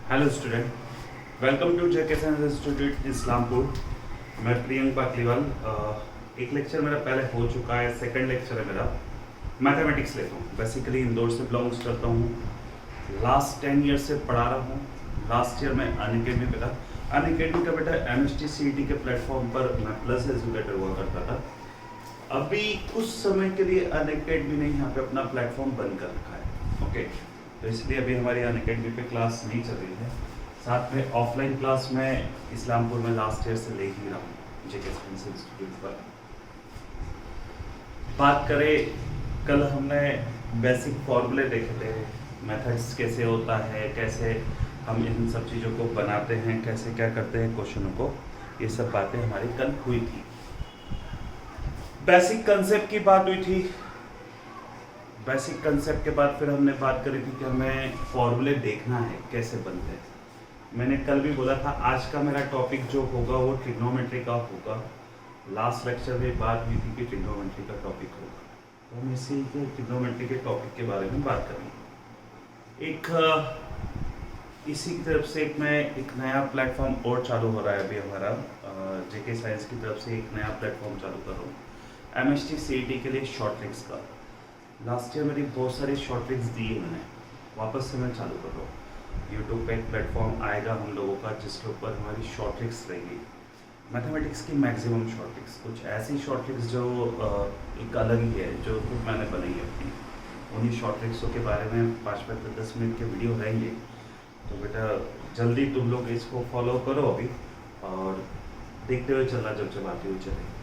Hello student, welcome to JK science institute Islampur. मैं प्रियंक पाकलीवाल। एक lecture मेरा पहले हो चुका है, सेकंड लेक्चर है मेरा। मैथमेटिक्स लेता हूँ, बेसिकली इंदौर से बिलोंग्स करता हूँ। लास्ट 10 ईयर से पढ़ा रहा हूँ। लास्ट ईयर मैं अनअकैडमी पे था। अनअकैडमी का बेटा MST CET के प्लेटफॉर्म पर मैं प्लस एजुकेटर हुआ करता था। अभी कुछ समय के लिए अनअकैडमी ने यहाँ पे अपना प्लेटफॉर्म बंद कर रखा है। ओके, तो इसलिए अभी हमारी अनअकैडमी पे क्लास नहीं चल रही है। साथ में ऑफलाइन क्लास में इस्लामपुर में लास्ट ईयर से ले ही रहा हूँ जेके साइंस इंस्टीट्यूट पर। बात करें, कल हमने बेसिक फॉर्मूले देखे थे, मेथड्स कैसे होता है, कैसे हम इन सब चीज़ों को बनाते हैं, कैसे क्या करते हैं क्वेश्चनों को, ये सब बातें हमारी कल हुई थी। बेसिक कंसेप्ट की बात हुई थी। बेसिक कंसेप्ट के बाद फिर हमने बात करी थी कि हमें फॉर्मूले देखना है कैसे बनते हैं। मैंने कल भी बोला था आज का मेरा टॉपिक जो होगा वो ट्रिग्नोमेट्री का होगा। लास्ट लेक्चर में बात हुई थी कि ट्रिग्नोमेट्री का टॉपिक होगा, तो हम इसी के ट्रिग्नोमेट्री के टॉपिक के बारे में बात करेंगे। इसी की तरफ से एक नया प्लेटफॉर्म और चालू हो रहा है अभी हमारा। जेके साइंस की तरफ से एक नया प्लेटफॉर्म चालू कर रहा हूँ MST CET के लिए शॉर्ट ट्रिक्स का। लास्ट ईयर मेरी बहुत सारी शॉर्ट ट्रिक्स दी है मैंने, वापस से मैं चालू कर रहा हूँ। यूट्यूब पे एक प्लेटफॉर्म आएगा हम लोगों का जिसके ऊपर हमारी शॉर्ट ट्रिक्स रहेगी, मैथमेटिक्स की मैक्सिमम शॉर्ट ट्रिक्स। कुछ ऐसी शॉर्ट ट्रिक्स जो एक अलग ही है, जो खुद मैंने बनाई है अपनी। उन्हीं शॉर्ट ट्रिक्सों के बारे में 5 से 10 मिनट के वीडियो रहेंगे। तो बेटा जल्दी तुम लोग इसको फॉलो करो अभी, और देखते हुए चलना जब आती हुई चलेगी,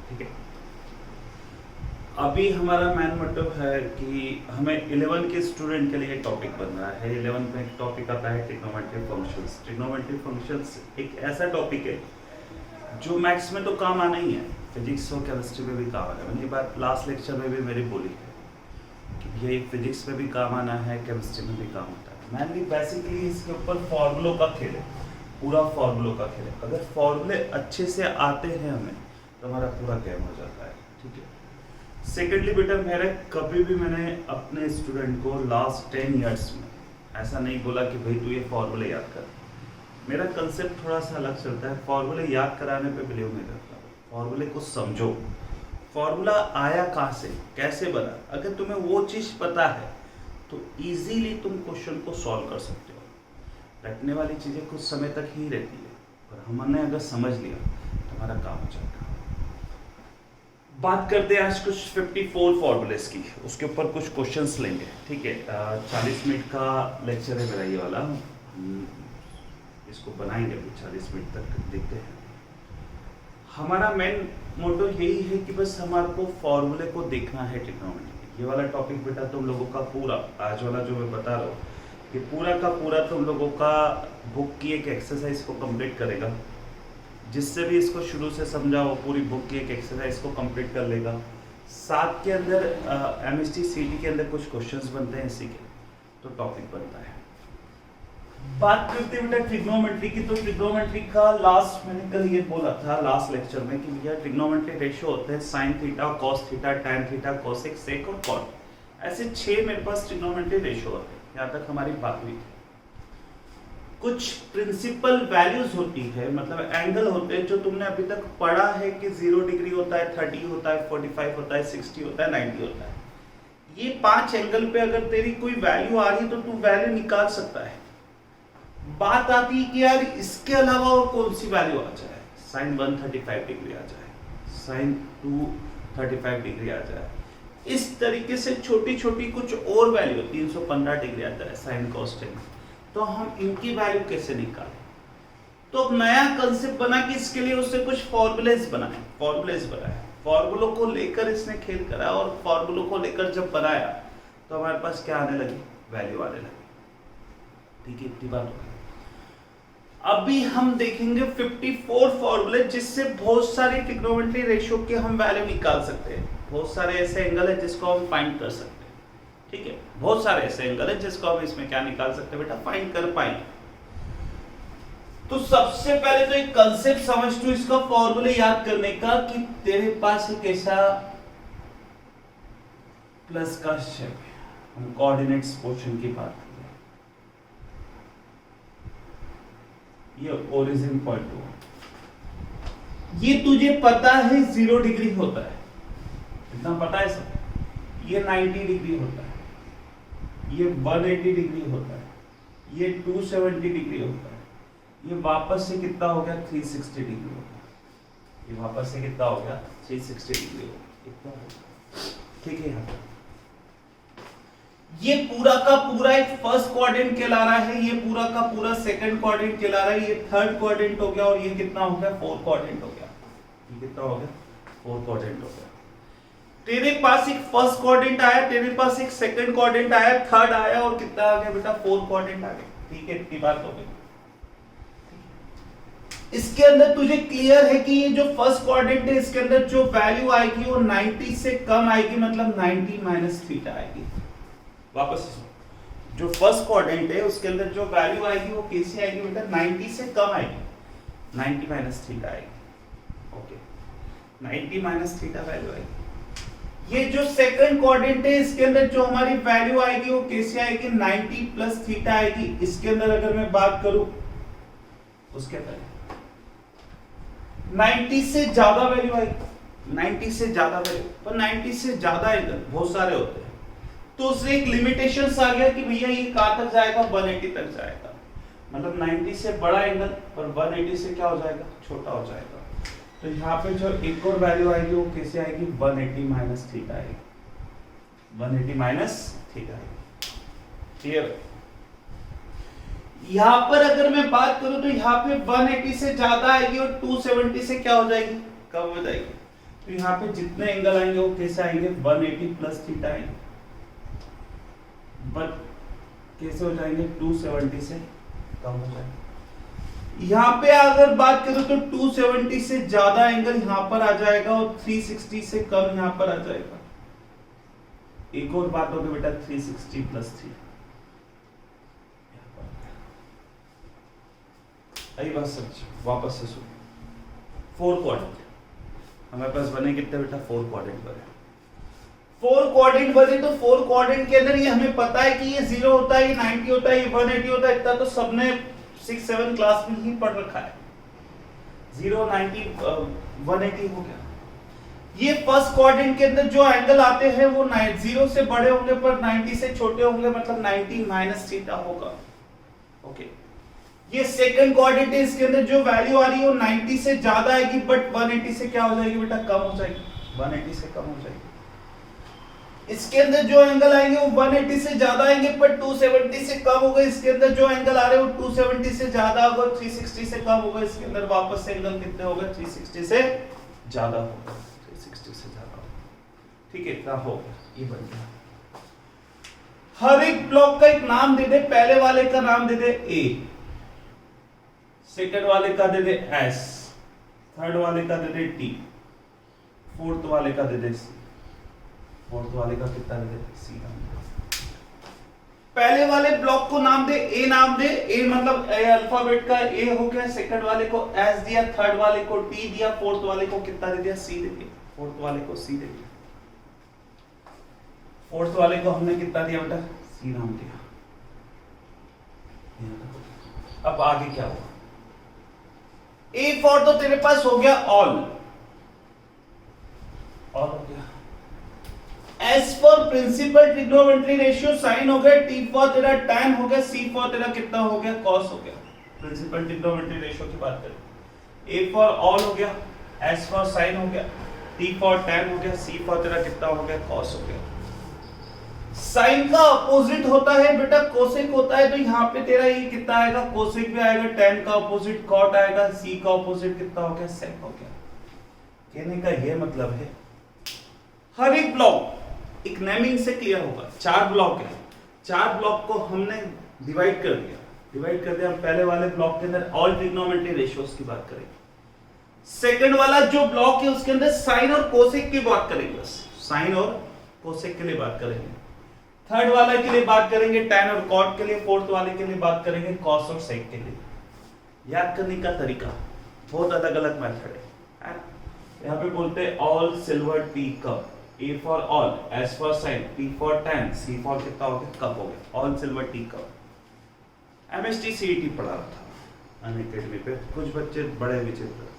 ठीक है। अभी हमारा मेन मोटिव है कि हमें 11 के स्टूडेंट के लिए टॉपिक बन रहा है। 11 में एक टॉपिक आता है ट्रिग्नोमेट्री फंक्शंस। ट्रिग्नोमेट्री फंक्शंस एक ऐसा टॉपिक है जो मैथ्स में तो काम आना ही है, फिजिक्स और केमिस्ट्री में भी काम आना है। मैंने ये बात लास्ट लेक्चर में भी मेरी बोली है कि ये फिजिक्स में भी काम आना है, केमिस्ट्री में भी काम आता है। मैनली बेसिकली इसके ऊपर फॉर्मूलों का खेल है, पूरा फॉर्मूलों का खेल है। अगर फॉर्मूले अच्छे से आते हैं हमें तो हमारा पूरा गेम हो जाता है, ठीक है। सेकेंडली बेटा कभी भी मैंने अपने स्टूडेंट को लास्ट 10 ईयर्स में ऐसा नहीं बोला कि भाई तू ये फॉर्मूले याद कर। मेरा कंसेप्ट थोड़ा सा अलग चलता है। फॉर्मूले याद कराने पे बिलीव नहीं करता। फॉर्मूले को समझो, फॉर्मूला आया कहाँ से, कैसे बना। अगर तुम्हें वो चीज़ पता है तो इजीली तुम क्वेश्चन को सॉल्व कर सकते हो। रटने वाली चीज़ें कुछ समय तक ही रहती है, पर हमने अगर समझ लिया तो हमारा काम हो जाएगा। बात करते हैं आज कुछ 54 फॉर्मूलेस की, उसके ऊपर कुछ क्वेश्चंस लेंगे, ठीक है। 40 मिनट का लेक्चर है मेरा ये वाला। इसको बनाएंगे अभी 40 मिनट तक, देखते हैं। हमारा मेन मोटो यही है कि बस हमारे को फॉर्मूले को देखना है ट्रिग्नोमेट्री। ये वाला टॉपिक बेटा तुम लोगों का पूरा, आज वाला जो मैं बता रहा हूँ, कि पूरा का पूरा तुम लोगों का बुक की एक एक्सरसाइज को कंप्लीट करेगा। जिससे भी इसको शुरू से समझा वो पूरी बुक की एक एक्सरसाइज को कंप्लीट कर लेगा। साथ के अंदर MST CET के अंदर कुछ क्वेश्चंस बनते हैं इसी के, तो टॉपिक बनता है। बात करते हैं बेटा ट्रिग्नोमेट्री की, तो ट्रिग्नोमेट्री का लास्ट मैंने कल ये बोला था लास्ट लेक्चर में कि भैया ट्रिग्नोमेट्री रेशियो होते हैं sine theta, cos theta, tan theta, cosec, sec और कॉट। ऐसे 6 मेरे पास ट्रिग्नोमेट्री रेशियो होते हैं। यहाँ तक हमारी बात हुई थी। कुछ प्रिंसिपल वैल्यूज होती है, मतलब एंगल होते हैं जो तुमने अभी तक पढ़ा है कि 0 डिग्री होता है, 30 होता है, 45 होता है, 60 होता है, 90 होता है। ये 5 एंगल पे अगर तेरी कोई वैल्यू आ रही तो तू वैल्यू निकाल सकता है। बात आती है कि यार इसके अलावा और कौन सी वैल्यू आ जाए, साइन 135 डिग्री आ जाए, साइन 235 डिग्री आ जाए, इस तरीके से छोटी छोटी कुछ और वैल्यू 315 डिग्री आ जाए, साइन कॉस टेन। तो हम इनकी वैल्यू कैसे निकालें? तो अब नया कंसेप्ट बना कि इसके लिए उससे कुछ फॉर्मूलेस बनाए। फॉर्मूलों को लेकर इसने खेल करा, और फॉर्मूलों को लेकर जब बनाया तो हमारे पास क्या आने लगी, वैल्यू आने लगी, ठीक है। इतनी बात हो गई। अभी हम देखेंगे 54 फॉर्मूले जिससे बहुत सारी ट्रिग्नोमेट्री रेशियो के हम वैल्यू निकाल सकते हैं। बहुत सारे ऐसे एंगल है जिसको हम फाइंड कर सकते हैं, ठीक है। बहुत सारे ऐसे एंगल है जिसको हम इसमें क्या निकाल सकते हैं बेटा, फाइंड कर पाएंगे। तो सबसे पहले तो एक कंसेप्ट समझ तू इसका फॉर्मूले याद करने का कि तेरे पास एक ऐसा प्लस का शेप है। हम कोऑर्डिनेट्स पोर्शन की बात करें, ये ओरिजिन पॉइंट हुआ, ये तुझे पता है 0 डिग्री होता है, इतना पता है सब, ये 90 डिग्री होता है, ये 180 डिग्री होता है, ये 270 डिग्री होता है, ये वापस से कितना हो गया 360 डिग्री हो गया, ये वापस से कितना हो गया 360 डिग्री हो गया, इतना हो गया। ठीक है, यहाँ ये पूरा का पूरा एक फर्स्ट क्वाड्रेंट कहला रहा है, ये पूरा का पूरा सेकंड क्वाड्रेंट कहला रहा है, ये थर्ड क्वाड्रेंट हो गया और ये कितना हो गया फोर्थ क्वाड्रेंट हो गया, ये कितना हो गया फोर्थ क्वाड्रेंट हो गया। तेरे पास एक फर्स्ट क्वाड्रेंट आया, तेरे पास एक सेकंड क्वाड्रेंट आया, थर्ड आया और कितना आ गया बेटा फोर्थ क्वाड्रेंट आ गया। ठीक है, इतनी बात हो गई। इसके अंदर तुझे क्लियर है कि ये जो फर्स्ट क्वाड्रेंट है इसके अंदर जो वैल्यू आएगी वो 90 से कम आएगी, मतलब 90 माइनस थीटा आएगी। वापस जो फर्स्ट क्वाड्रेंट है उसके अंदर जो वैल्यू आएगी वो कैसे आएगी बेटा 90 से कम आएगी, 90 माइनस थीटा आएगी। ओके, 90 माइनस थीटा वैल्यू आएगी। ये जो सेकंड क्वाड्रेंट है इसके अंदर जो हमारी वैल्यू आएगी वो कैसे आएगी 90 प्लस थीटा आएगी। इसके अंदर अगर मैं बात करूं उसके अंदर 90 से ज्यादा वैल्यू आएगी, 90 से ज्यादा वैल्यू, पर 90 से ज्यादा एंगल बहुत सारे होते हैं, तो उससे एक लिमिटेशंस आ गया कि भैया ये कहां तक जाएगा 180 तक जाएगा, मतलब 90 से बड़ा एंगल पर 180 से क्या हो जाएगा छोटा हो जाएगा। तो यहाँ पे जो एक और वैल्यू आएगी वो कैसे आएगी 180 माइनस थीटा आएगी, 180 माइनस थीटा आएगी। क्लियर? यहाँ पर अगर मैं बात करूं तो यहाँ पे 180 से ज्यादा आएगी और 270 से क्या हो जाएगी कम हो जाएगी। तो यहाँ पे जितने एंगल आएंगे वो कैसे आएंगे 180 प्लस थीटा आएंगे, बट कैसे हो जाएंगे 270 से कम हो जाएंगे। यहाँ पे अगर बात करूं तो 270 से ज्यादा एंगल यहाँ पर आ जाएगा और 360 से कम यहाँ पर आ जाएगा। एक और बात होगी बेटा 360 प्लस 3, आई बात सच। वापस से सुन, 4 क्वाड्रेंट हमारे पास बने कितने बेटा 4 क्वाड्रेंट बने, 4 क्वाड्रेंट बने। तो 4 क्वाड्रेंट के अंदर ये हमें पता है कि ये 0 होता है, ये 90 होता है, ये 180 होता है, इतना तो सबने 6-7 क्लास में ही पढ़ रखा है। 0 90 180 हो गया। ये फर्स्ट क्वाड्रेंट के अंदर जो एंगल आते हैं वो 0 से बड़े होंगे पर 90 से छोटे होंगे, मतलब 90 माइनस थीटा होगा। ओके, ये सेकंड क्वाड्रेंट है, इसके अंदर जो वैल्यू आ रही है वो 90 से ज्यादा आएगी बट 180 से क्या हो जाएगी बेटा कम हो जाएगी, 180 से कम हो जाएगी। इसके अंदर जो एंगल आएंगे वो 180 से ज्यादा आएंगे पर 270 से कम होगा। इसके अंदर जो एंगल आ रहे हैं वो 270 से ज्यादा होगा, 360 से कम होगा। इसके अंदर वापस से एंगल कितने होगा 360 से ज्यादा होगा, 360 से ज्यादा होगा। ठीक है, इतना हो गया, ये बन गया। हर एक ब्लॉक का एक नाम दे दे, पहले वाले का नाम दे दे ए, सेकंड वाले का दे दे एस, थर्ड वाले का दे दे टी, फोर्थ वाले का दे दे सी, फोर्थ वाले का कितना दे दे सी नाम दे। पहले वाले ब्लॉक को नाम दे ए, नाम दे ए, मतलब अल्फाबेट का ए हो गया, सेकंड वाले को एस दिया, थर्ड वाले को टी दिया, फोर्थ वाले को कितना दे दिया सी दे दिया, फोर्थ वाले को सी दे दिया, फोर्थ वाले को हमने कितना दिया बेटा सी नाम दिया। अब आगे क्या हुआ, ए फॉर तो तेरे पास हो गया ऑल हो गया, S for principal trigonometry ratio sine हो गया, टी फॉर तेरा टैन हो गया, सी फॉर तेरा कितना हो गया कॉस हो गया। प्रिंसिपल ट्रिग्नोमेट्री रेशियो की बात करें, ए फॉर ऑल हो गया, एस फॉर साइन हो गया, टी फॉर टैन हो गया, सी फॉर तेरा कितना हो गया कॉस हो गया। साइन का अपोजिट होता है बेटा कोसेक होता है, तो यहाँ पे तेरा ये कितना आएगा कोसेक भी आएगा, टैन का अपोजिट कॉट आएगा, सी का अपोजिट कितना हो गया सेक हो गया। कहने का ये मतलब है हर एक ब्लॉक एक नेमिंग से क्लियर होगा। 4 ब्लॉक है, 4 ब्लॉक को हमने डिवाइड कर दिया। हम पहले वाले ब्लॉक के अंदर ऑल ट्रिग्नोमेट्री रेशियोज की बात करेंगे, सेकंड वाला जो ब्लॉक है उसके अंदर साइन और कोसेक की बात करेंगे, बस साइन और कोसेक के लिए बात करेंगे। थर्ड वाले के लिए बात करेंगे टैन और कॉट के लिए, फोर्थ वाले के लिए बात करेंगे कॉस और सेक के लिए। याद करने का तरीका बहुत अलग अलग मेथड है। यहाँ पे बोलते हैं all silver tea cup, A for all, S for sine, T for tan, C for कितना हो गया कप हो गया, all silver tea cup. MST CET पढ़ा था, अनअकैडमी पे कुछ बच्चे बड़े विचित्र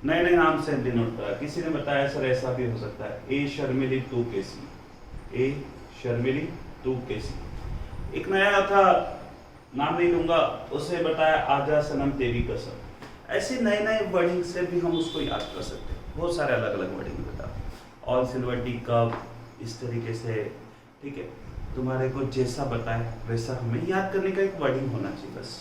नए नए नाम से डिनोट करा। किसी ने बताया सर ऐसा भी हो सकता है, ए शर्मिली तू कैसी, ए शर्मिली तू कैसी। एक नया था, नाम नहीं लूंगा, उसे बताया आजा सनम तेरी कसम। ऐसे नए नए वर्डिंग से भी हम उसको याद कर सकते हैं, बहुत सारे अलग अलग वर्डिंग बता, ऑल सिल्वर टी कप, इस तरीके से, ठीक है। तुम्हारे को जैसा बताया वैसा हमें याद करने का एक वर्डिंग होना चाहिए बस।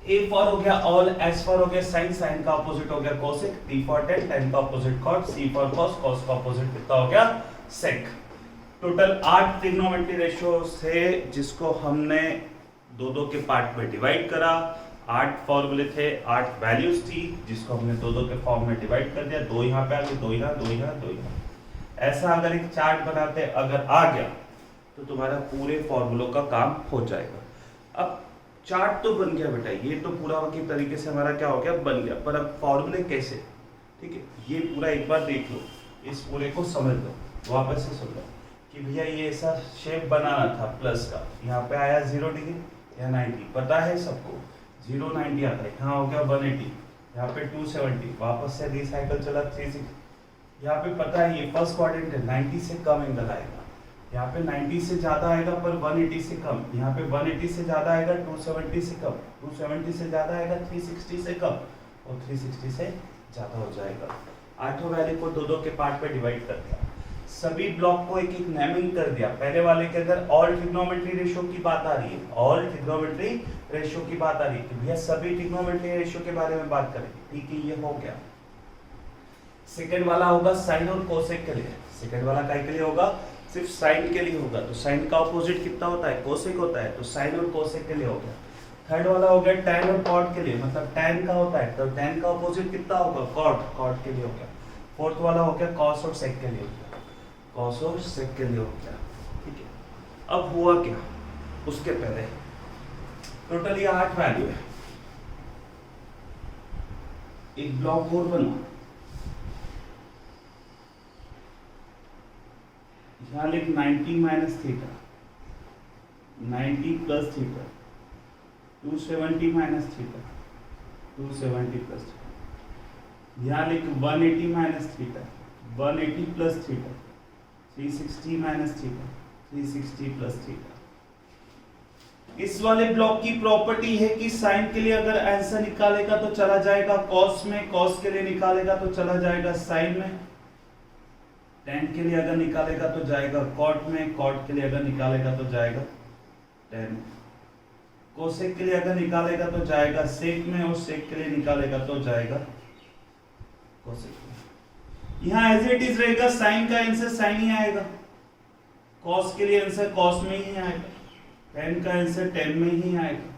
A फॉर हो गया ऑल, S फॉर हो गया साइन, साइन का ऑपोजिट हो गया cosec, T for tan, tan का opposite cot, C for cos, cos का ऑपोजिट कितना हो गया सेक। टोटल 8 ट्रिग्नोमेट्री रेशियोज थे जिसको हमने दो दो के पार्ट में डिवाइड करा। 8 फॉर्मूले थे, 8 वैल्यूज थी जिसको हमने दो दो के फॉर्म में डिवाइड कर दिया। 2 यहाँ पे आ गए, 2 यहाँ, 2 यहाँ, 2 यहाँ। ऐसा अगर एक चार्ट बनाते अगर आ गया तो तुम्हारा पूरे फॉर्मूलों का काम हो जाएगा। अब चार्ट तो बन गया बेटा, ये तो पूरा की तरीके से हमारा क्या हो गया बन गया, पर अब फॉर्मूले कैसे, ठीक है। ये पूरा एक बार देख लो, इस पूरे को समझ लो, वापस से सुन लो कि भैया ये ऐसा शेप बनाना था प्लस का, यहाँ पे आया 0 डिग्री या 90, पता है सबको 0 90 आता है, यहाँ हो गया 180, यहाँ पे 270, वापस से रिसाइकल चला 360, यहाँ पे पता है ये फर्स्ट क्वाड्रेंट है, 90 से कम एंगल आएगा, यहाँ पे 90 से ज्यादा आएगा पर 180 से कम, यहाँ पे 180 से ज्यादा आएगा 270 से कम, 270 से ज्यादा आएगा 360 से कम, और 360 से ज्यादा हो जाएगा। आठों वैल्यू को दो दो के पार्ट पे डिवाइड कर दिया, सभी ब्लॉक को एक एक नेमिंग कर दिया। पहले वाले के अंदर ऑल ट्रिग्नोमेट्री रेशियो की बात आ रही है, ऑल ट्रिग्नोमेट्री रेशियो की बात आ रही है कि भैया सभी ट्रिग्नोमेट्री रेशियो के बारे में बात करें, ठीक है, ये हो गया। सेकंड वाला होगा साइन और कोसेक के लिए, सेकंड वाला काय के लिए होगा, सिर्फ साइन के लिए होगा, तो साइन का ऑपोजिट कितना होता है कोसेक होता है, तो साइन और कोसेक के लिए हो गया। थर्ड वाला हो गया टैन और कॉट के लिए, मतलब टैन का होता है तो टैन का ऑपोजिट कितना होगा कॉट, कॉट के लिए हो गया। फोर्थ वाला हो गया कॉस और सेक के लिए हो गया, कॉस और सेक के लिए हो गया, ठीक है। अब हुआ क्या, उसके पहले टोटल ये 8 वैल्यू है, एक ब्लॉक और बना, यहाँ लिख 90 minus theta, 90 plus theta, 270 minus theta, 270 plus theta, यहाँ लिख 180 minus theta, 180 plus theta, 360 minus theta, 360 plus theta. इस वाले ब्लॉक की प्रॉपर्टी है कि साइन के लिए अगर आंसर निकालेगा तो चला जाएगा कॉस में, कॉस के लिए निकालेगा तो चला जाएगा साइन में, टेन के लिए अगर निकालेगा तो जाएगा कॉट में, कॉट के लिए अगर निकालेगा तो जाएगा टेन, कोसेक के लिए अगर निकालेगा तो जाएगा सेक में, और सेक के लिए निकालेगा तो जाएगा कोसेक में। यहाँ एज इट इज रहेगा, साइन का आंसर साइन ही आएगा, कॉस के लिए आंसर कॉस में ही आएगा, टेन का आंसर टेन में ही आएगा,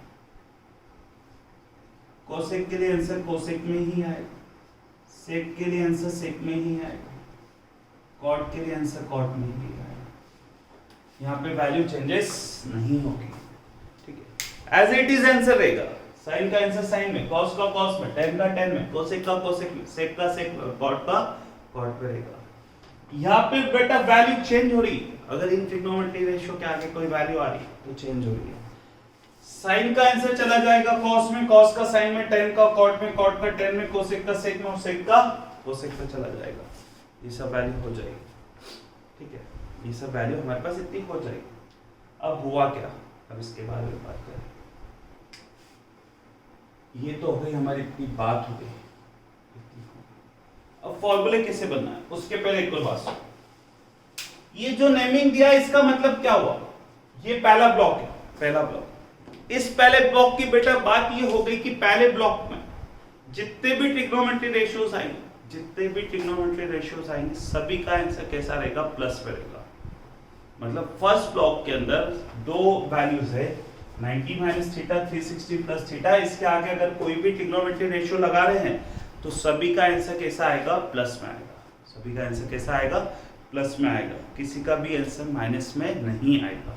कोसेक के लिए आंसर कोसेक में ही आएगा, सेक के लिए आंसर सेक में ही आएगा, कॉट के लिए आंसर कॉट में ही आएगा। यहाँ पे वैल्यू चेंजेस नहीं होगी, ठीक है, एज इट इज आंसर रहेगा। साइन का आंसर साइन में, कॉस का कॉस में, टेन का टेन में, कोसेक का कोसेक में, सेक का सेक में, कॉट का कॉट पे रहेगा। यहाँ पे बेटा वैल्यू चेंज हो रही है, अगर इन ट्रिग्नोमेट्री रेशियो के आगे कोई वैल्यू आ रही है तो चेंज हो रही है। साइन का आंसर चला जाएगा कॉस में, कॉस का साइन में, टेन का कॉट में, कॉट का टेन में, कोसेक का सेक में, और सेक का कोसेक पे चला जाएगा। ये सब वैल्यू हो जाएगी, ठीक है, ये सब वैल्यू हमारे पास इतनी हो जाएगी। अब हुआ क्या, अब इसके बारे में बात करें। ये तो हो गई हमारी इतनी बात हो गई, अब फॉर्मूले कैसे बनना है उसके पहले एक और बात सुनो। ये जो नेमिंग दिया है इसका मतलब क्या हुआ, ये पहला ब्लॉक है, पहला ब्लॉक। इस पहले ब्लॉक की बेटा बात ये हो गई कि पहले ब्लॉक में जितने भी ट्रिग्नोमेट्री रेशियोज आएंगे, जितने भी ट्रिग्नोमेट्री रेशियोज आएंगे सभी का आंसर कैसा रहेगा, प्लस में रहेगा। मतलब फर्स्ट ब्लॉक के अंदर दो वैल्यूज है, 90 माइनस थीटा, 360 प्लस थीटा। इसके आगे अगर कोई भी ट्रिग्नोमेट्री रेशियो लगा रहे हैं तो सभी का आंसर कैसा आएगा, प्लस में आएगा। सभी का आंसर कैसा आएगा, प्लस में आएगा, किसी का भी आंसर माइनस में नहीं आएगा।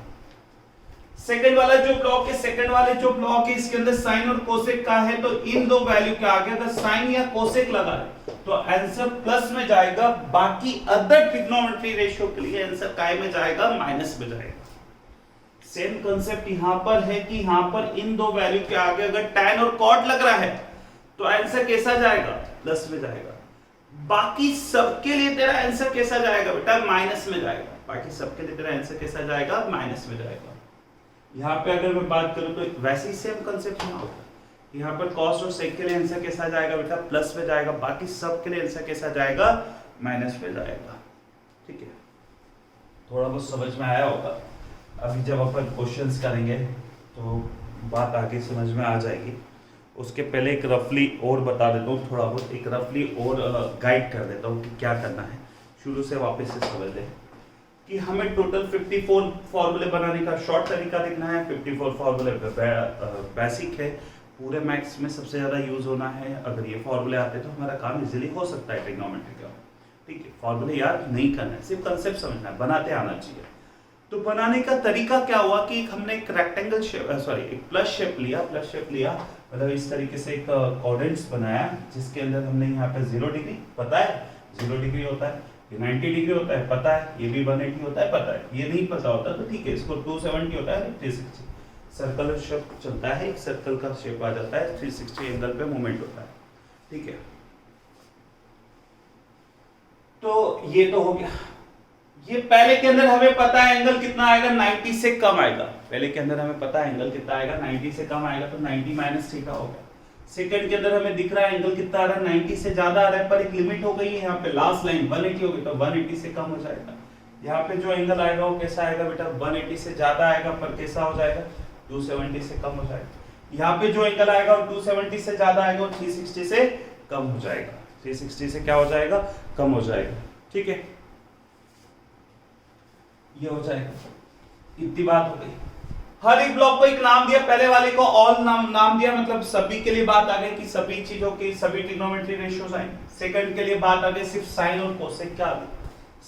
सेकंड वाला जो ब्लॉक है, सेकंड वाले जो ब्लॉक है इसके अंदर साइन और कोसेक का है, तो इन दो वैल्यू के आगे अगर साइन या कोसेक लगा रहे तो आंसर प्लस में जाएगा, बाकी अदर ट्रिग्नोमेट्री रेशियो के लिए आंसर काय में जाएगा, माइनस में जाएगा। सेम कंसेप्ट यहां पर है कि यहां पर इन दो वैल्यू के आगे अगर tan और cot लग रहा है तो आंसर कैसा जाएगा, प्लस में जाएगा। बाकी सबके लिए तेरा आंसर कैसा जाएगा बेटा, माइनस में जाएगा। बाकी सबके लिए तेरा आंसर कैसा जाएगा, माइनस में जाएगा। यहाँ पे अगर मैं बात करूं तो वैसे ही सेम कंसेप्ट यहाँ होगा। यहाँ पर cos और sec के लिए आंसर कैसा जाएगा बेटा, प्लस में जाएगा। बाकी सब के लिए आंसर कैसा जाएगा, माइनस में जाएगा। ठीक है, थोड़ा बहुत समझ में आया होगा। अभी जब अपन क्वेश्चंस करेंगे तो बात आगे समझ में आ जाएगी। उसके पहले एक रफली और बता देता हूँ, थोड़ा बहुत एक रफली और गाइड कर देता हूँ कि क्या करना है। शुरू से वापस से समझ लें कि हमें टोटल 54 फॉर्मूले बनाने का शॉर्ट तरीका देखना है। 54 फॉर्मूले बेसिक है, पूरे मैथ्स में सबसे ज़्यादा यूज होना है। अगर ये फॉर्मूले आते हैं तो हमारा काम इजीली हो सकता है ट्रिग्नोमेट्री का। ठीक है, फॉर्मूले याद नहीं करना है, सिर्फ कंसेप्ट समझना है, बनाते आना चाहिए। तो बनाने का तरीका क्या हुआ कि हमने एक रेक्टेंगल शेप एक प्लस शेप लिया, मतलब इस तरीके से एक कोऑर्डिनेट्स बनाया जिसके अंदर हमने यहाँ पे 0 डिग्री, पता है 0 डिग्री होता है, ये 90 डिग्री होता है पता है, ये भी 180 होता है पता है। ये नहीं पता होता तो ठीक है, इसको 270 होता है, 360 सर्कल शेप चलता है, एक सर्कल का शेप आ जाता है, 360 एंगल पे मूवमेंट होता है। ठीक है, तो ये तो हो गया। ये पहले के अंदर हमें पता है एंगल कितना आएगा, 90 से कम आएगा। पहले के अंदर हमें पता है एंगल कितना आएगा, 90 से कम आएगा, तो 90 माइनस थीटा हो गया। सेकंड के अंदर हमें दिख रहा है एंगल कितना आ रहा है, 90 से ज्यादा आ रहा है, पर एक लिमिट हो गई है यहाँ पे, लास्ट लाइन 180 हो गई, तो 180 से कम हो जाएगा। यहाँ पे जो एंगल आएगा वो कैसा आएगा बेटा, 180 से ज्यादा आएगा, पर कैसा हो जाएगा, 270 से कम हो जाएगा। यहाँ पे जो एंगल आएगा वो 270 से ज्यादा आएगा, वो 360 से कम हो जाएगा। 360 से क्या हो जाएगा, कम हो जाएगा। ठीक है, ये हो जाएगा। इतनी बात हो गई। हर एक ब्लॉक को एक नाम दिया, पहले वाले को ऑल नाम दिया, मतलब सभी के लिए बात आ गई कि सभी चीजों की सभी ट्रिग्नोमेट्री रेशियोज आएंगे। सेकंड के लिए बात आ गई सिर्फ साइन और कोसेक क्या आएगा,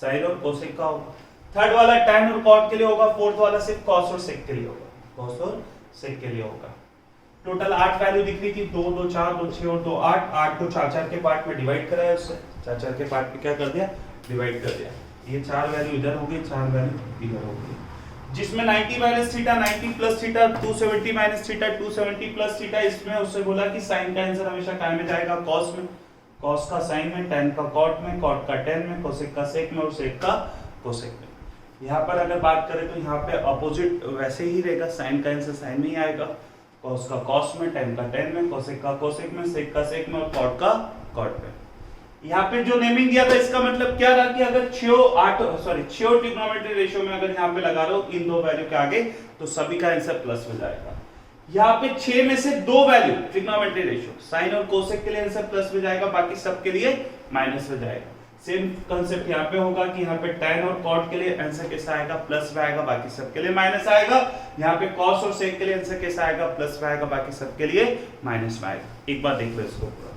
साइन और कोसेक का होगा। थर्ड वाला tan और cot के लिए होगा। फोर्थ वाला सिर्फ cos और sec के लिए होगा, cos और sec के लिए होगा। टोटल 8 वैल्यू दिख रही थी, 2 2 4 2 6 और 2 8। 8 को 4 के पार्ट में डिवाइड कराया, उससे 4 के पार्ट में क्या कर दिया, डिवाइड कर दिया। ये 4 वैल्यू इधर हो गई, 4 वैल्यू इधर हो गई, जिसमें 90 minus theta, 90 plus theta, 270 minus theta, 270 plus theta. इसमें उससे बोला कि साइन का आंसर हमेशा काय में जाएगा, cos में, cos का साइन में, tan का cot में, cot का tan में, cosec का sec में और sec का cosec में। यहाँ पर अगर बात करें तो यहाँ पे अपोजिट वैसे ही रहेगा, साइन का आंसर साइन में ही आएगा, cos का cos में, tan का tan में, cosec का cosec में, sec का sec में और cot का cot में। यहाँ पे जो नेमिंग दिया था इसका मतलब क्या था कि अगर 6 ट्रिग्नोमेट्री रेशियो में अगर यहाँ पे लगा लो इन दो वैल्यू के आगे तो सभी का आंसर प्लस में जाएगा। यहाँ पे 6 में से 2 वैल्यू ट्रिग्नोमेट्री रेशियो साइन और कोसेक के लिए आंसर प्लस में जाएगा, बाकी सब के लिए माइनस में जाएगा। सेम कंसेप्ट यहाँ पे होगा कि यहाँ पे tan और cot के लिए आंसर कैसा आएगा, प्लस में आएगा, बाकी सब के लिए माइनस आएगा। यहाँ पे cos और sec के लिए आंसर कैसा आएगा, प्लस में आएगा, बाकी सब के लिए माइनस में आएगा। एक बार देख लो इसको पूरा।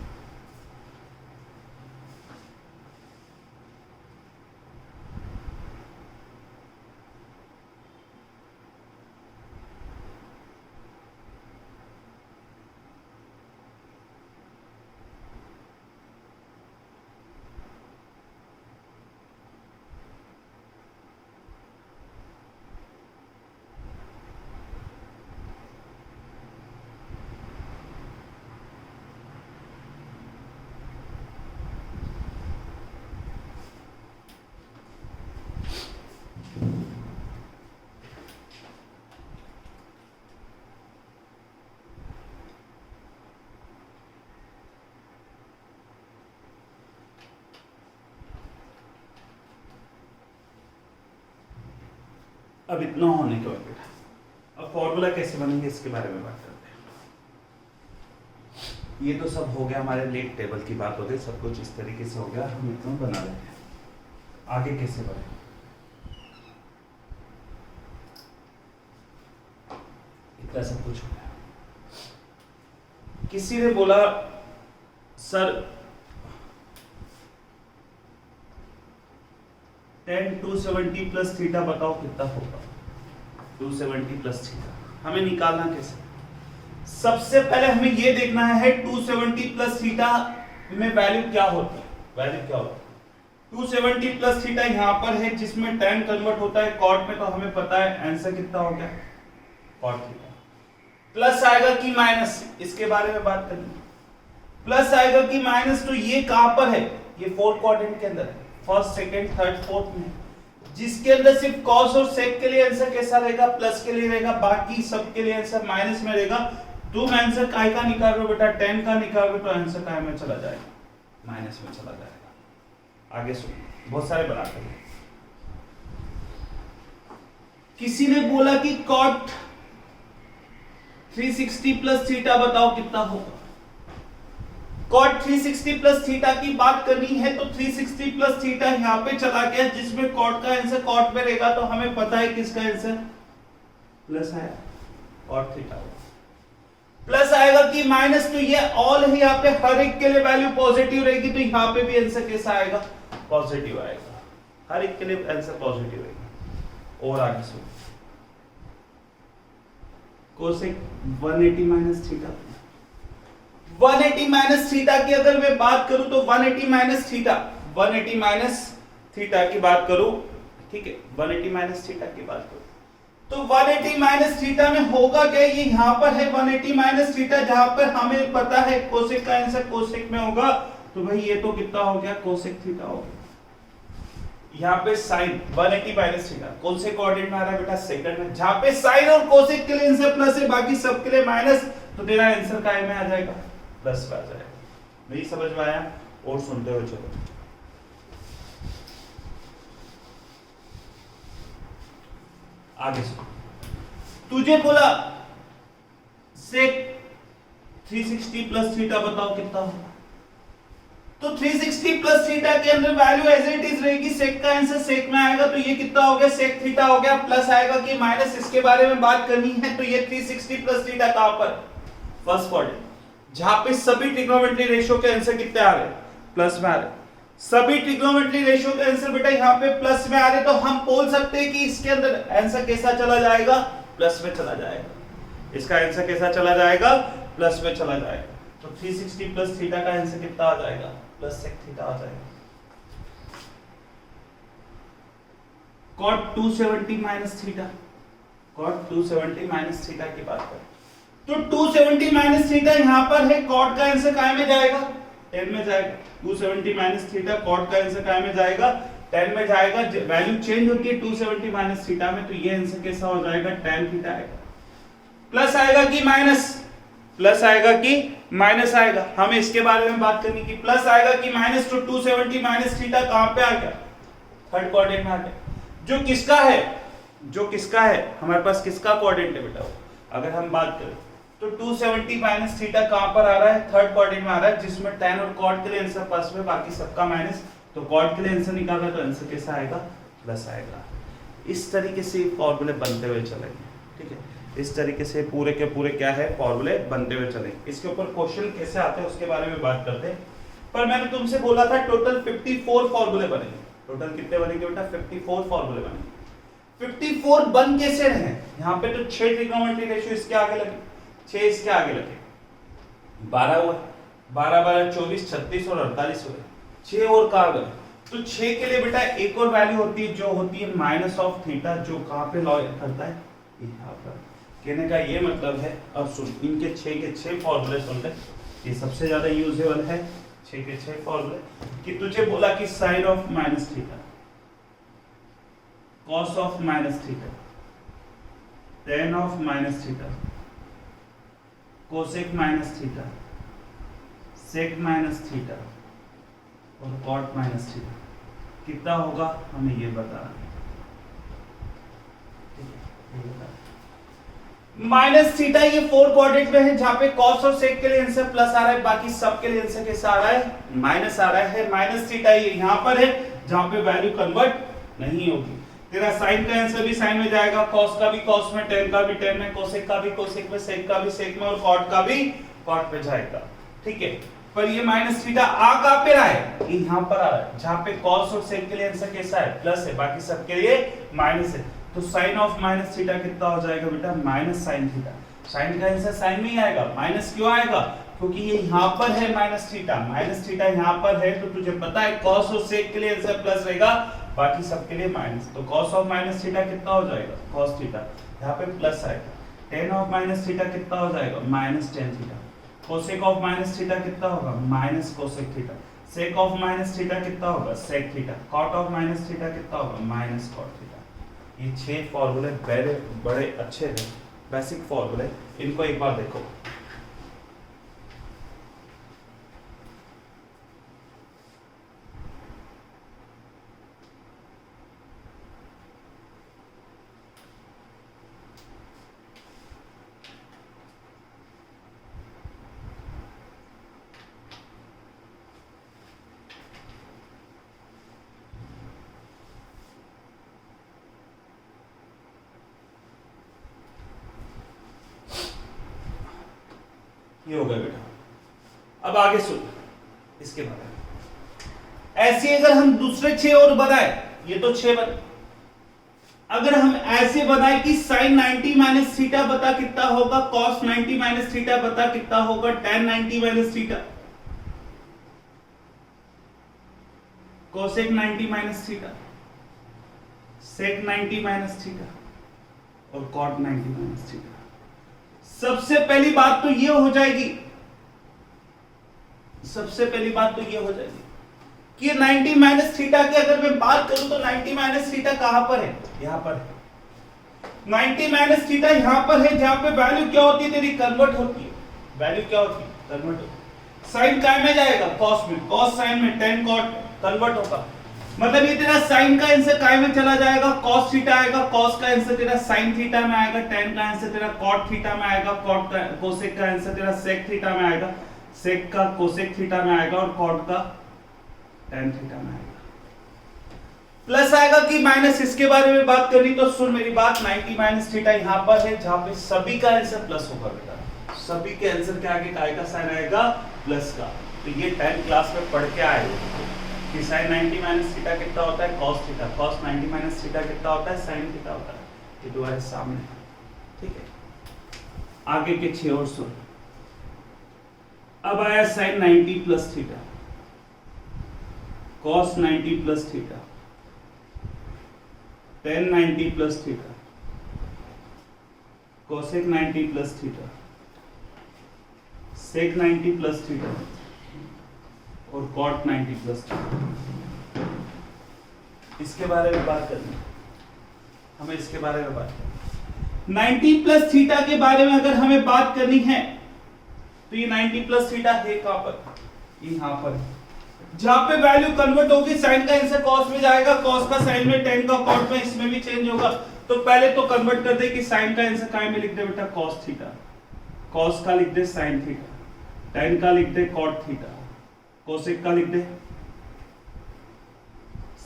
अब इतना होने के बाद बेटा अब फॉर्मूला कैसे बनेंगे इसके बारे में बात करते हैं। ये तो सब हो गया, हमारे लेट टेबल की बात हो गई, सब कुछ इस तरीके से हो गया, हम इतना बना रहे हैं। आगे कैसे बने, इतना सब कुछ हो गया। किसी ने बोला सर tan 270 प्लस थीटा बताओ कितना होगा, 270 प्लस थीटा हमें निकालना कैसे। सबसे पहले हमें ये देखना है 270 प्लस थीटा में वैल्यू क्या होती है, वैल्यू क्या होती है। 270 प्लस थीटा यहाँ पर है जिसमें tan कन्वर्ट होता है cot में, तो हमें पता है आंसर कितना हो गया कॉट थीटा, प्लस आएगा कि माइनस, इसके बारे में बात करनी, प्लस आएगा कि माइनस, तो ये कहां पर है, ये फोर्थ क्वाड्रेंट के अंदर है, फर्स्ट सेकंड थर्ड फोर्थ में, जिसके अंदर सिर्फ कॉस और सेक के लिए आंसर कैसा रहेगा, प्लस के लिए रहेगा, बाकी सब के लिए आंसर माइनस में रहेगा। तुम आंसर काय का निकाल रहे हो बेटा, 10 का निकाल रहे हो, तो आंसर काय में चला जाएगा, माइनस में चला जाएगा। आगे सुनो, बहुत सारे बनाते हैं। किसी ने बोला कि कॉट 360 प्लस थीटा बताओ कितना होगा। कॉट 360 प्लस थीटा की बात करनी है तो 360 प्लस थीटा यहां पे चला गया, जिसमें कॉट का आंसर कॉट में रहेगा, तो हमें पता है किसका आंसर प्लस आया, कॉट थीटा। प्लस आएगा कि माइनस, तो ये ऑल है, यहाँ पे हर एक के लिए वैल्यू पॉजिटिव रहेगी, तो यहाँ पे भी आंसर कैसा आएगा, पॉजिटिव आएगा, हर एक के लिए आंसर पॉजिटिव रहेगा। और आगे सुनो, cosec 180 minus theta, 180 minus theta की अगर मैं बात करूं तो 180 माइनस थीटा, 180 माइनस थीटा की बात करूं, ठीक है, 180 माइनस थीटा की बात करूं तो 180 माइनस थीटा में होगा क्या, ये यहां पर है 180 माइनस थीटा, जहां पर हमें पता है कोसेक का आंसर कोसेक में होगा, तो भाई ये तो कितना हो गया, कोसेक थीटा हो गया। यहाँ पे साइन 180 माइनस थीटा कौन से कोऑर्डिनेट में आ रहा है बेटा, सेकंड में, जहां पे साइन और कोसेक के लिए आंसर प्लस है, बाकी सब के लिए माइनस, तो तेरा आंसर काय में आ जाएगा, प्लस में आ जाएगा। नहीं समझ में आया, और सुनते हो चलो। आगे सुनो, तुझे बोला सेक 360 प्लस थीटा बताओ कितना होगा, तो 360 प्लस थीटा के अंदर वैल्यू एज इट इज रहेगी, सेक का आंसर सेक में आएगा, तो ये कितना हो गया, सेक थीटा हो गया, प्लस आएगा कि माइनस, इसके बारे में बात करनी है, तो ये 360 प्लस थीटा कहां पर, फर्स्ट क्वाड्रेंट, जहां पे सभी ट्रिग्नोमेट्री रेशियो के आंसर कितने आ रहे हैं, प्लस में आ रहे हैं, सभी ट्रिग्नोमेट्री रेशियो के आंसर बेटा यहाँ पे प्लस में आ रहे, तो हम बोल सकते हैं कि इसके अंदर आंसर कैसा चला जाएगा, प्लस में चला जाएगा, इसका आंसर कैसा चला जाएगा, प्लस में चला जाएगा, तो 360 प्लस थीटा का आंसर कितना आ जाएगा, प्लस सेक थीटा आ जाएगा। Cot 270 minus theta, cot 270 minus theta की बात करें तो 270 माइनस थीटा यहां पर है, कॉट का आंसर काय में जाएगा, 10 में जाएगा, 270 माइनस थीटा कॉट का आंसर काय में जाएगा, 10 में जाएगा, वैल्यू चेंज होती है 270 माइनस थीटा में, तो ये आंसर कैसा हो जाएगा, tan थीटा आएगा। प्लस आएगा कि माइनस, प्लस आएगा कि माइनस आएगा, हमें इसके बारे में बात करनी की, प्लस आएगा कि माइनस, तो 270 माइनस थीटा कहां पे आ गया, थर्ड क्वाड्रेंट में आ गया, जो किसका है, जो किसका है, हमारे पास किसका क्वाड्रेंट है बेटा, अगर हम बात करें तो 270 माइनस थीटा कहां पर आ रहा है, थर्ड क्वाड्रेंट में आ रहा है, जिसमें tan और cot के लिए आंसर प्लस में, बाकी सबका माइनस, तो cot के लिए आंसर निकाला तो आंसर कैसा आएगा, प्लस आएगा। इस तरीके से फॉर्मूले बनते हुए चलेंगे, ठीक है, इस तरीके से पूरे के पूरे क्या है, फॉर्मूले बनते हुए चलेंगे। इसके ऊपर क्वेश्चन कैसे आते हैं उसके बारे में बात करते हैं, पर मैंने तुमसे बोला था टोटल 54 फॉर्मूले बनेंगे, टोटल कितने बनेंगे बेटा, 54 फॉर्मूले बनेंगे। 54 बन कैसे रहे, यहाँ पे तो 6 ट्रिग्नोमेट्री रेशियो इसके आगे लगे, 6 इसके आगे लगे, 12 हुआ, 12 12 24 36 और 48 हुए, 6 और कहां गए, तो 6 के लिए बेटा एक और वैल्यू होती है, जो होती है माइनस ऑफ थीटा, जो कहां पे लॉ करता है, यहाँ पर। कहने का ये मतलब है, अब सुन, इनके 6 के 6 फॉर्मूले सुन ले, ये सबसे ज्यादा यूजेबल है, 6 के 6 फॉर्मूले, कि तुझे बोला कि sine of minus theta, cos of minus theta, tan of minus theta, cosec minus theta, sec minus theta और कॉट माइनस थीटा, कितना होगा हमें ये बताना है, माइनस थीटा ये 4 क्वाड्रेंट में है, जहां पे कॉस और सेक के लिए आंसर प्लस आ रहा है, बाकी सब के लिए आंसर कैसा आ रहा है, माइनस आ रहा है। माइनस थीटा ये यहां पर है, जहां पे वैल्यू कन्वर्ट नहीं होगी, तेरा साइन का आंसर भी साइन में जाएगा, कॉस का भी कॉस में, tan का भी tan में, कोसेक का भी कोसेक में, सेक का भी सेक में और कॉट का भी कॉट में जाएगा, ठीक है। पर ये माइनस थीटा आ कहां पे रहा है, ये यहां पर आ रहा है, जहां पे कॉस और सेक के लिए आंसर कैसा है, प्लस है, बाकी सब के लिए माइनस है, तो साइन ऑफ माइनस थीटा कितना हो जाएगा बेटा, माइनस साइन थीटा। साइन का आंसर साइन में ही आएगा, माइनस क्यों आएगा, क्योंकि ये यहां पर है माइनस थीटा यहां पर है, तो तुझे पता है कॉस और सेक के लिए आंसर प्लस रहेगा, बाकी सब के लिए माइनस, तो कॉस ऑफ माइनस थीटा कितना हो जाएगा, कॉस थीटा, यहाँ पे प्लस आएगा, टेन ऑफ माइनस थीटा कितना हो जाएगा, minus ten theta. Cosec of minus theta कितना होगा, minus cosec theta. Sec of minus theta कितना होगा, sec theta. Cot of minus theta कितना होगा, माइनस कॉट थीटा। ये 6 फॉर्मूले बड़े बड़े अच्छे हैं, बेसिक फॉर्मूले, इनको एक बार देखो। ये हो गया बेटा। अब आगे सुन इसके बारे में। ऐसे अगर हम दूसरे 6 और बनाए, ये तो 6 बने, अगर हम ऐसे बनाए कि साइन 90 माइनस थीटा बता कितना होगा, कॉस 90 माइनस थीटा बता कितना होगा, tan 90 minus theta, cosec 90 minus theta, sec 90 minus theta और कॉट 90 माइनस थीटा। सबसे पहली बात तो ये हो जाएगी, सबसे पहली बात तो ये हो जाएगी कि 90 माइनस थीटा की अगर मैं बात करूं तो 90 माइनस थीटा कहां पर है, यहां पर है। 90 माइनस थीटा यहां पर है, जहां पे वैल्यू क्या होती है तेरी, कन्वर्ट होती है। वैल्यू क्या होती है, कन्वर्ट होती है। साइन काय में जाएगा, कॉस में, कॉस साइन में, टेन कॉट कन्वर्ट होगा। मतलब ये तेरा साइन का आंसर काय में चला जाएगा, कॉस थीटा आएगा, कॉस का आंसर तेरा साइन थीटा में आएगा, टेन का आंसर तेरा कॉट थीटा में आएगा, कॉट का कोसेक का आंसर तेरा सेक थीटा में आएगा, सेक का कोसेक थीटा में आएगा और कॉट का टेन थीटा में आएगा। प्लस आएगा कि माइनस, इसके बारे में बात करनी तो सुन मेरी बात। 90 माइनस थीटा यहां पर है, जहां पे सभी का आंसर प्लस होगा बेटा। सभी के आंसर के आगे काय का साइन आएगा, प्लस का। तो ये 10 क्लास में पढ़ के आए कि साइन 90 माइनस थीटा कितना होता है, cos theta. Cos 90 minus theta कितना होता है, साइन थीटा होता है। ये तुम्हारे सामने, ठीक है। आगे के 6 और सुन। अब आया sine 90 plus theta, cos 90 plus theta, tan 90 plus theta, cosec 90 plus theta, sec 90 plus theta और कॉट 90 प्लस थीटा। इसके बारे में बात करनी, हमें इसके बारे में बात करनी। 90 प्लस थीटा के बारे में अगर हमें बात करनी है तो ये 90 प्लस थीटा है कहां पर, यहां पर, जहां पे वैल्यू कन्वर्ट होगी। साइन का आंसर कॉस में जाएगा, कॉस का साइन में, टेन का कॉट में, इसमें भी चेंज होगा। तो पहले तो कन्वर्ट कर दे कि साइन का आंसर काय में लिख दे बेटा, कॉस थीटा, कॉस का लिख दे साइन थीटा, टेन का लिख दे कॉट थीटा, कोसेक का लिख दे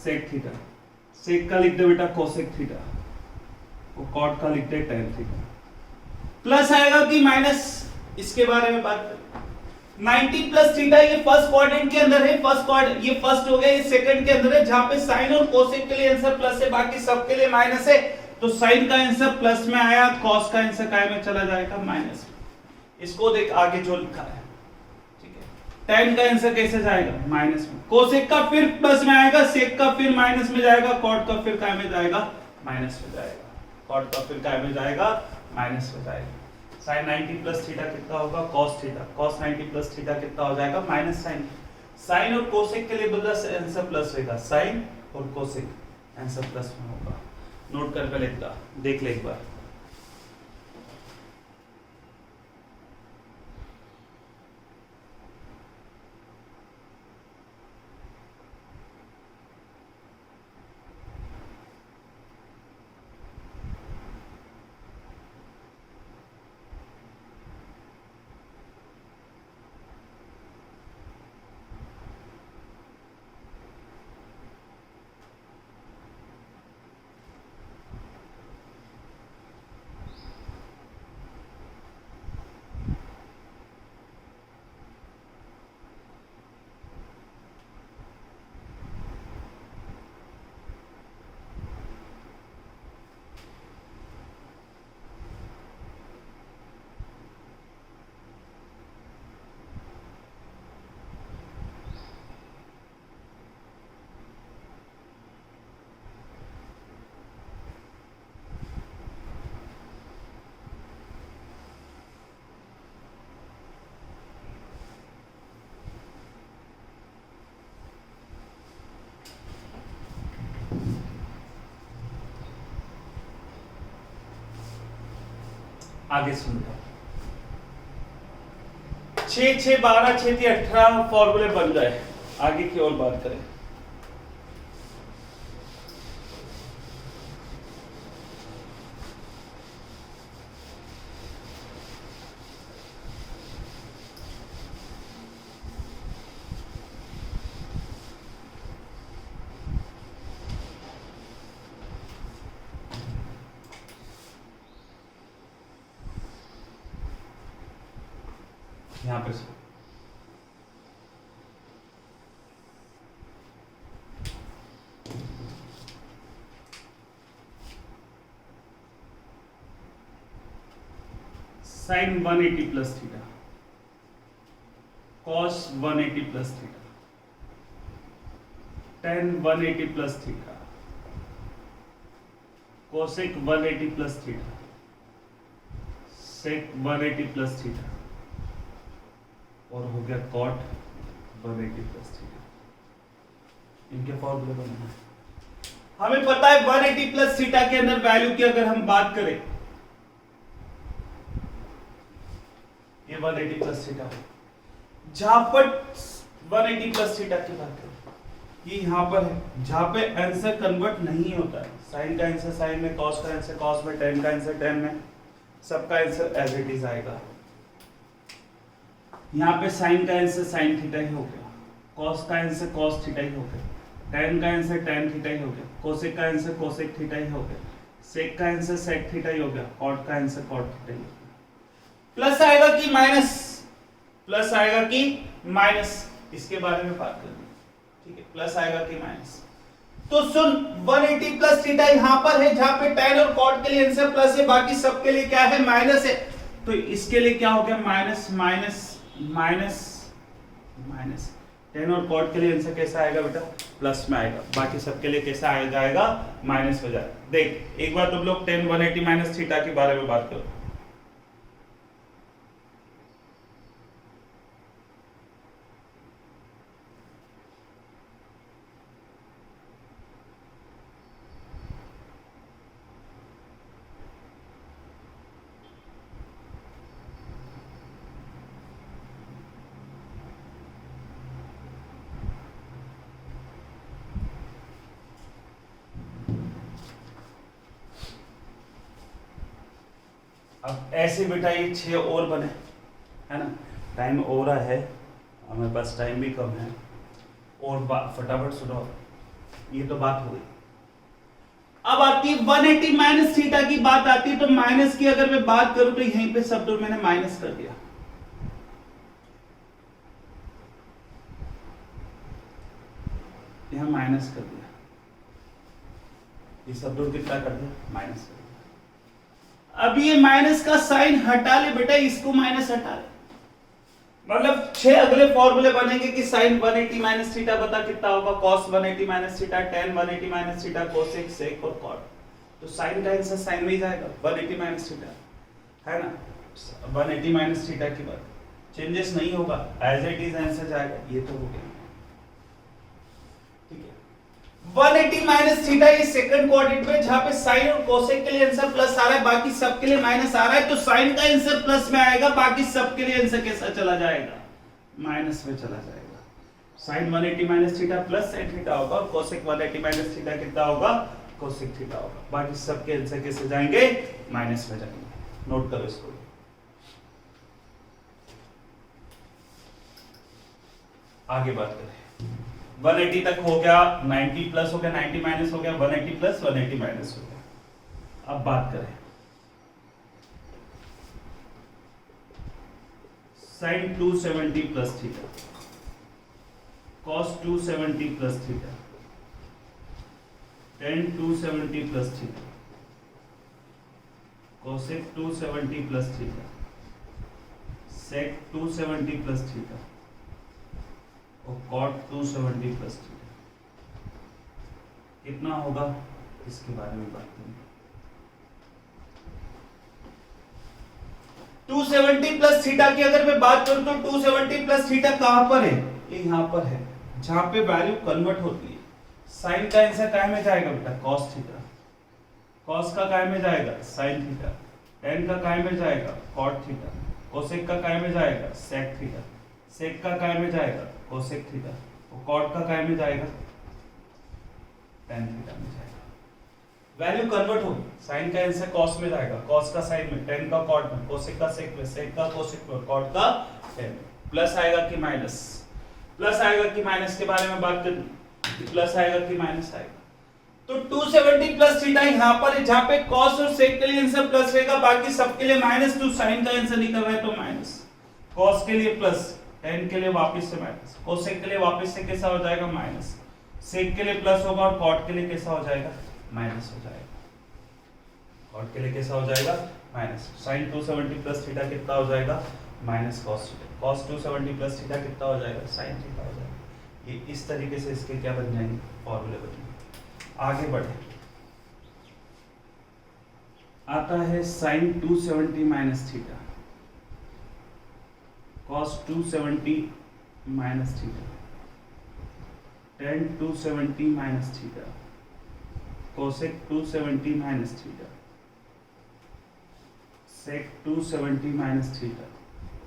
सेक थीटा, सेक का लिख दे बेटा कोसेक थीटा और कॉट का लिख दे टेन थीटा। प्लस आएगा कि माइनस, इसके बारे में बात करें। 90 प्लस थीटा ये फर्स्ट क्वाड्रेंट के अंदर है, फर्स्ट क्वाड्रेंट ये फर्स्ट हो गया, ये सेकंड के अंदर है, जहां पे साइन और कोसेक के लिए आंसर प्लस है, बाकी सब के लिए माइनस है। तो साइन का आंसर प्लस में आया, कॉस का आंसर काय में चला जाएगा, माइनस में। इसको देख आगे जो लिखा है, ठीक है। टेन का आंसर कैसे जाएगा, माइनस में। कोसेक का फिर प्लस में आएगा, सेक का फिर माइनस में जाएगा, कॉट का फिर काय में जाएगा, माइनस में जाएगा, कॉट का फिर काय में जाएगा, माइनस में जाएगा। साइन 90 प्लस थीटा कितना होगा, cos theta, cos 90 plus theta कितना हो जाएगा, माइनस साइन। साइन और कोसेक के लिए बदला आंसर प्लस रहेगा, साइन और कोसेक आंसर प्लस में होगा। नोट कर पहले देख ले एक बार। आगे सुन लो, 6 6 12 6 3 18 फॉर्मूले बन गए। आगे की और बात करें। यहां पे sine 180 plus theta, cos 180 plus theta, tan 180 plus theta, cosec 180 plus theta, sec 180 plus theta, और हो गया कॉट 180 प्लस थीटा। इनके फॉर्मूले बनाना है। हमें पता है 180 प्लस थीटा के अंदर वैल्यू की अगर हम बात करें, ये 180 प्लस थीटा, जहां पर 180 प्लस थीटा की बात करें, ये यहां पर है जहां पे आंसर कन्वर्ट नहीं होता है। साइन का आंसर साइन में, कॉस का आंसर कॉस में, टेन का आंसर टेन में, सबका आंसर एज इट इज आएगा। यहाँ पे साइन का आंसर साइन थीटा ही हो गया, कॉस का आंसर कॉस थीटा ही हो गया, टेन का आंसर टेन थीटा ही हो गया, कोसेक का आंसर कोसेक थीटा ही हो गया, सेक का आंसर सेक थीटा ही हो गया, कॉट का आंसर कॉट थीटा ही हो गया। प्लस आएगा कि माइनस, प्लस आएगा कि माइनस, इसके बारे में बात करनी, ठीक है, प्लस आएगा कि माइनस। तो सुन, 180 प्लस थीटा यहां पर है जहां पे tan और cot के लिए आंसर प्लस है, बाकी सब के लिए क्या है, माइनस है। तो इसके लिए क्या हो गया, minus minus minus minus. tan और cot के लिए आंसर कैसा आएगा बेटा, प्लस में आएगा, बाकी सब के लिए कैसा आ जाएगा, माइनस हो जाएगा। देख एक बार तुम लोग tan 180 माइनस थीटा के बारे में बात करो। अब ऐसे बेटा ये 6 और बने, है ना, टाइम हो रहा है, हमारे पास टाइम भी कम है, और फटाफट सुनो, ये तो बात हो गई। अब आती है 180 माइनस थीटा की बात आती है, तो माइनस की अगर मैं बात करूं तो यहीं पे सब तो मैंने माइनस कर दिया, यहां माइनस कर दिया, ये सब दो कितना कर दिया, माइनस कर दिया। अब ये माइनस का साइन हटा ले बेटा, इसको माइनस हटा ले, मतलब 6 अगले फॉर्मूले बनेंगे कि साइन 180 माइनस थीटा बता कितना होगा, cos 180 minus theta, tan 180 minus theta, cosec sec और कॉट। तो साइन का आंसर साइन में ही जाएगा, 180 माइनस थीटा, है ना, 180 माइनस थीटा की बात चेंजेस नहीं होगा, एज इट इज आंसर जाएगा। ये तो हो गया, ठीक है। 180 माइनस थीटा ये सेकंड क्वाड्रेंट में जहां पे साइन और कोसेक के लिए आंसर प्लस आ रहा है, बाकी सब के लिए माइनस आ रहा है, तो साइन का आंसर प्लस में आएगा, बाकी सब के लिए आंसर कैसा चला जाएगा, माइनस में चला जाएगा। Sine 180 minus theta plus sine theta होगा, और कोसेक 180 माइनस थीटा कितना होगा, कोसेक थीटा होगा, बाकी सब के आंसर कैसे जाएंगे, माइनस में जाएंगे। नोट करो इसको। आगे बात करें, 180 तक हो गया, 90 प्लस हो गया, 90 माइनस हो गया, 180 प्लस 180 माइनस हो गया। अब बात करें sine 270 plus theta, cos 270 plus theta, tan 270 plus theta, cosec 270 plus theta, sec 270 plus theta और cot 270 प्लस थीटा कितना होगा, इसके बारे में बात करेंगे। 270 प्लस थीटा की अगर मैं बात करूं तो 270 प्लस थीटा कहां पर है, ये यहां पर है जहां पे वैल्यू कन्वर्ट होती है। साइन का आंसर काय में जाएगा बेटा, cos थीटा, cos का काय में जाएगा, sin थीटा, टेन का काय में जाएगा कॉट थीटा, कोसेक का काय में जाएगा सेक थीटा, सेक का काय में जाएगा कोसेक थीटा, और कॉट का काय में जाएगा टेन थीटा में जाएगा। वैल्यू कन्वर्ट होगी, साइन का आंसर कॉस में जाएगा, कॉस का साइन में, टेन का कॉट में, कोसेक का सेक में, सेक का कोसेक में, कॉट का टेन में। प्लस आएगा कि माइनस, प्लस आएगा कि माइनस के बारे में बात करनी, प्लस आएगा कि माइनस आएगा। तो 270 प्लस थीटा यहाँ पर, जहां पे कॉस और सेक के लिए आंसर प्लस रहेगा, बाकी सबके लिए माइनस। टू साइन का आंसर निकल रहा है तो माइनस, कॉस के लिए प्लस, टेन के लिए वापस से माइनस, कोसेक के लिए वापस से कैसा हो जाएगा माइनस, सेक के लिए प्लस होगा और कॉट के लिए कैसा हो जाएगा माइनस हो जाएगा, कॉट के लिए कैसा हो जाएगा माइनस। साइन 270 प्लस थीटा कितना हो जाएगा minus cos theta, cos 270 plus theta कितना हो जाएगा साइन थीटा हो जाएगा। ये इस तरीके से इसके क्या बन जाएंगे फॉर्मूले बनेंगे। आगे बढ़े, आता है sine 270 minus theta, cos 270 minus theta, tan 270 minus theta, cosec 270 minus theta, sec 270 minus theta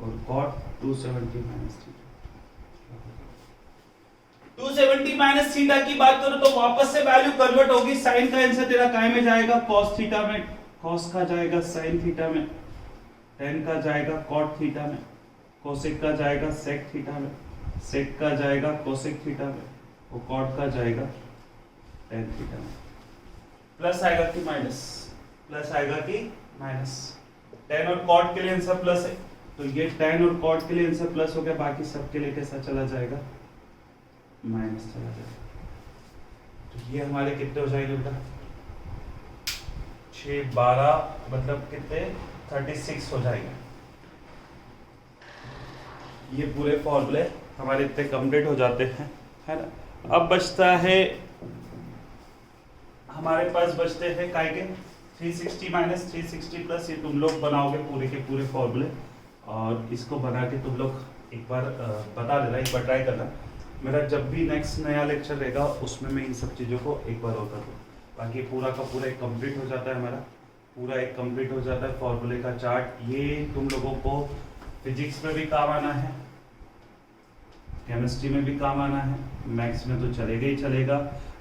और cot 270 minus theta. 270 minus theta की बात करो तो वापस से वैल्यू कन्वर्ट होगी, साइन का आंसर तेरा काय में जाएगा कॉस थीटा में, कॉस का जाएगा साइन थीटा में, टेन का जाएगा कॉट थीटा में, कोसेक का जाएगा सेक थीटा में, सेक का जाएगा कोसेक थीटा में और कॉट का जाएगा टेन थीटा में। प्लस आएगा कि माइनस, प्लस आएगा कि माइनस। टेन और कॉट के लिए आंसर प्लस है तो ये टेन और कॉट के लिए आंसर प्लस हो गया, बाकी सबके लिए कैसा चला जाएगा माइनस चला जाएगा। तो ये हमारे कितने हो जाएंगे बेटा 6 12 मतलब कितने 36 हो जाएंगे। ये पूरे फॉर्मूले हमारे इतने कंप्लीट हो जाते हैं, है ना। अब बचता है हमारे पास बचते हैं काय के 360 माइनस 360 प्लस, ये तुम लोग बनाओगे पूरे के पूरे फॉर्मूले और इसको बना के तुम लोग एक बार बता देना, एक बार ट्राई करना। मेरा जब भी नेक्स्ट नया लेक्चर रहेगा उसमें मैं इन सब चीज़ों को एक बार और कर दूँ, बाकी पूरा का पूरा एक कंप्लीट हो जाता है हमारा, पूरा एक कंप्लीट हो जाता है फॉर्मूले का चार्ट। ये तुम लोगों को फिजिक्स में भी काम आना है, केमिस्ट्री में भी काम आना है, मैथ्स में तो चलेगा ही चलेगा।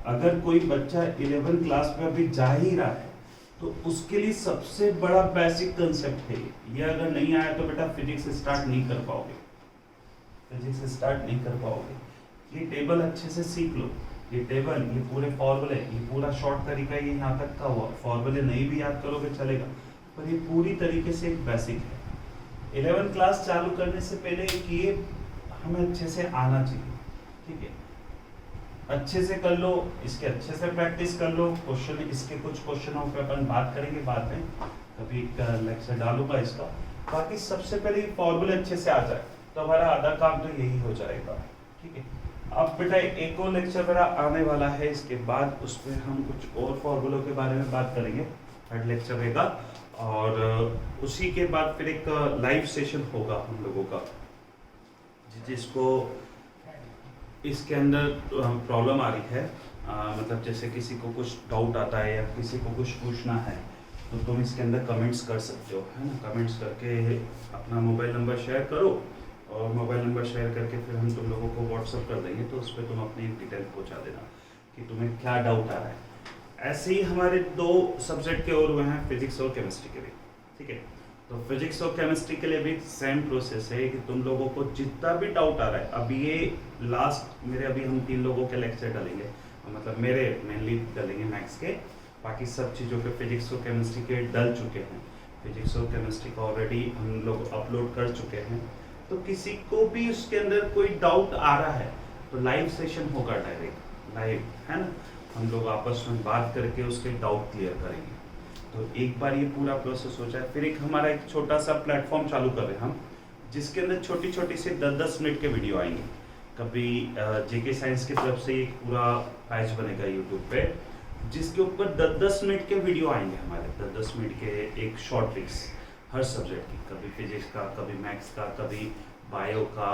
अगर कोई बच्चा 11th क्लास में अभी जा ही रहा है तो उसके लिए सबसे बड़ा बेसिक कंसेप्ट है ये अगर नहीं आया तो बेटा फिजिक्स स्टार्ट नहीं कर पाओगे, फिजिक्स स्टार्ट नहीं कर पाओगे। ये टेबल अच्छे से सीख लो, ये टेबल, ये पूरे फॉर्मूले, ये पूरा शॉर्ट तरीका ये यहाँ तक का हुआ। फॉर्मूले नहीं भी याद करोगे चलेगा, पर ये पूरी तरीके से एक बेसिक है। 11th क्लास चालू करने से पहले कि ये हमें अच्छे से आना चाहिए, ठीक है। अच्छे से कर लो, इसके अच्छे से प्रैक्टिस कर लो। क्वेश्चन इसके कुछ क्वेश्चनों पे अपन बात करेंगे बाद में, कभी लेक्चर डालूंगा इसका। बाकी सबसे पहले फॉर्मूले अच्छे से आ जाए तो हमारा आधा काम तो यही हो जाएगा, ठीक है। अब बेटा एक और लेक्चर मेरा आने वाला है, इसके बाद उसमें हम कुछ और फॉर्मूलों के बारे में बात करेंगे, थर्ड लेक्चर रहेगा। और उसी के बाद फिर एक लाइव सेशन होगा हम लोगों का, जिसको इसके अंदर प्रॉब्लम आ रही है, मतलब जैसे किसी को कुछ डाउट आता है या किसी को कुछ पूछना है तो तुम इसके अंदर कमेंट्स कर सकते हो, है ना। कमेंट्स करके अपना मोबाइल नंबर शेयर करो और मोबाइल नंबर शेयर करके फिर हम तुम लोगों को व्हाट्सअप कर देंगे, तो उस पर तुम अपनी डिटेल पहुंचा देना कि तुम्हें क्या डाउट आ रहा है। ऐसे ही हमारे 2 सब्जेक्ट के और हुए हैं, फिजिक्स और केमिस्ट्री के भी, ठीक है। तो फिजिक्स और केमिस्ट्री के लिए भी सेम प्रोसेस है कि तुम लोगों को जितना भी डाउट आ रहा है, अभी ये लास्ट मेरे अभी हम 3 लोगों के लेक्चर डालेंगे, मतलब मेरे मेनली डालेंगे मैथ्स के, बाकी सब चीज़ों के फिजिक्स और केमिस्ट्री के डल चुके हैं। फिजिक्स और केमिस्ट्री का ऑलरेडी हम लोग अपलोड कर चुके हैं। तो किसी को भी उसके अंदर कोई डाउट आ रहा है तो लाइव सेशन होगा, डायरेक्ट लाइव, है ना। हम लोग आपस में बात करके उसके डाउट क्लियर करेंगे। तो एक बार ये पूरा प्रोसेस हो जाए, फिर एक हमारा एक छोटा सा प्लेटफॉर्म चालू कर रहे हैं हम, जिसके अंदर छोटी छोटी से 10-10 मिनट के वीडियो आएंगे। कभी जेके साइंस की तरफ से एक पूरा पेज बनेगा यूट्यूब पे, जिसके ऊपर 10-10 मिनट के वीडियो आएंगे हमारे, 10-10 मिनट के एक शॉर्ट ट्रिक्स हर सब्जेक्ट की, कभी फिजिक्स का, कभी मैथ्स का, कभी बायो का,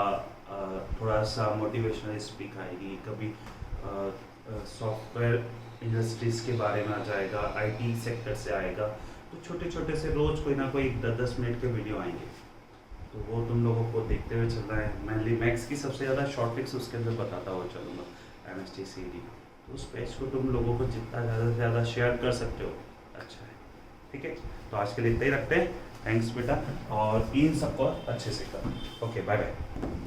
थोड़ा सा मोटिवेशनल स्पीक आएगी, कभी सॉफ्टवेयर इंडस्ट्रीज के बारे में आ जाएगा, आईटी सेक्टर से आएगा, तो छोटे छोटे से रोज कोई ना कोई 10-10 मिनट के वीडियो आएंगे, तो वो तुम लोगों को देखते हुए चलना है। मैं मैक्स की सबसे ज़्यादा शॉर्ट ट्रिक्स उसके अंदर बताता हुआ चलूँगा, MSTCD। तो उस पेज को तुम लोगों को जितना ज़्यादा से ज़्यादा शेयर कर सकते हो अच्छा है, ठीक है। तो आज के लिए इतना ही रखते हैं। थैंक्स बेटा, और इन सबको अच्छे से करो। Okay, bye bye.